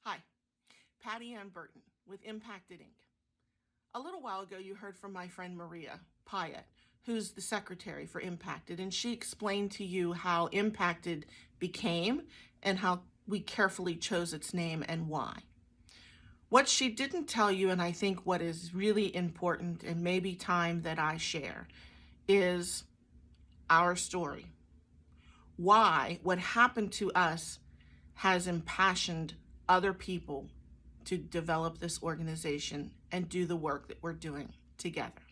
Hi, Pattiann Berton with Impacted Inc. A little while ago, you heard from my friend Maria Pyatt, who's the secretary for Impacted, and she explained to you how Impacted became and how we carefully chose its name and why. What she didn't tell you, and I think what is really important and maybe time that I share, is our story. Why what happened to us has impassioned other people to develop this organization and do the work that we're doing together.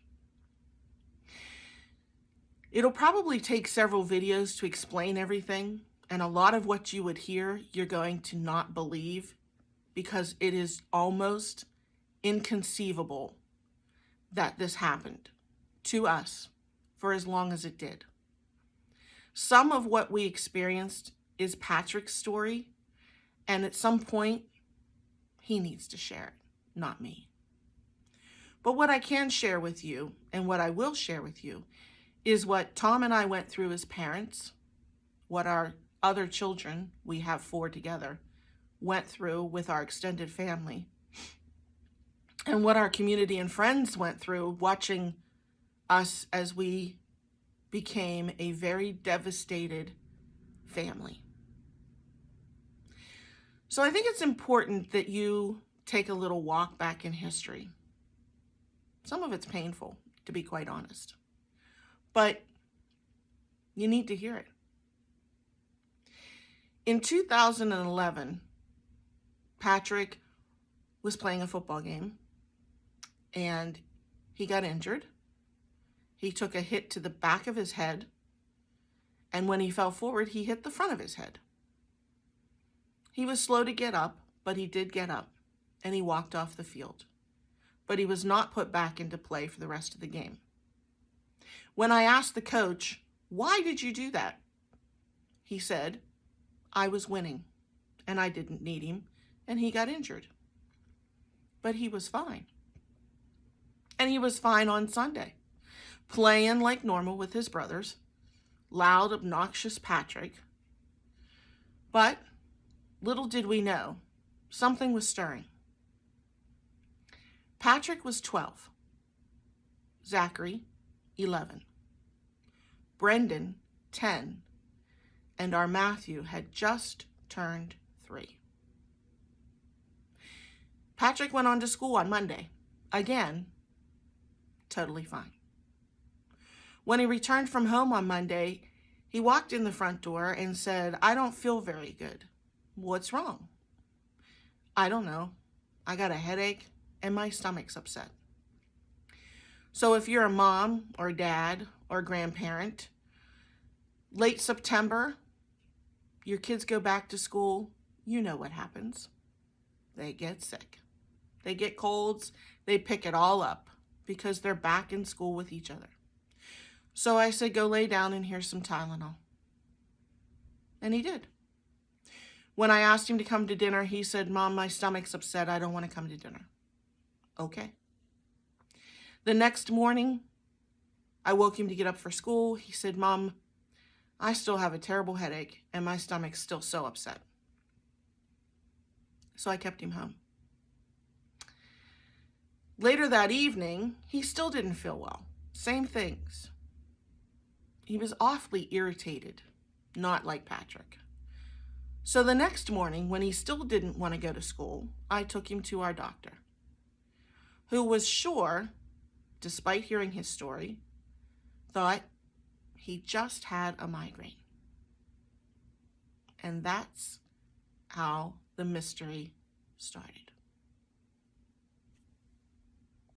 It'll probably take several videos to explain everything, and a lot of what you would hear you're going to not believe because it is almost inconceivable that this happened to us for as long as it did. Some of what we experienced is Patrick's story, and at some point, he needs to share it, not me. But what I can share with you, and what I will share with you, is what Tom and I went through as parents, what our other children, we have 4 together, went through with our extended family, and what our community and friends went through watching us as we became a very devastated family. So I think it's important that you take a little walk back in history. Some of it's painful, to be quite honest, but you need to hear it. In 2011, Patrick was playing a football game and he got injured. He took a hit to the back of his head, and when he fell forward, he hit the front of his head. He was slow to get up, but he did get up, and he walked off the field. But he was not put back into play for the rest of the game. When I asked the coach, "Why did you do that?" he said, "I was winning, and I didn't need him, and he got injured." But he was fine. And he was fine on Sunday, playing like normal with his brothers, loud, obnoxious Patrick. But little did we know, something was stirring. Patrick was 12, Zachary, 11, Brendan, 10, and our Matthew had just turned 3. Patrick went on to school on Monday, again, totally fine. When he returned from home on Monday, he walked in the front door and said, "I don't feel very good." "What's wrong?" "I don't know. I got a headache and my stomach's upset." So if you're a mom or dad or grandparent, late September, your kids go back to school, you know what happens. They get sick. They get colds. They pick it all up because they're back in school with each other. So I said, "Go lay down and here's some Tylenol." And he did. When I asked him to come to dinner, he said, "Mom, my stomach's upset. I don't want to come to dinner." Okay. The next morning, I woke him to get up for school. He said, "Mom, I still have a terrible headache and my stomach's still so upset." So I kept him home. Later that evening, he still didn't feel well. Same things. He was awfully irritated, not like Patrick. So the next morning, when he still didn't want to go to school, I took him to our doctor, who was sure, despite hearing his story, thought he just had a migraine. And that's how the mystery started.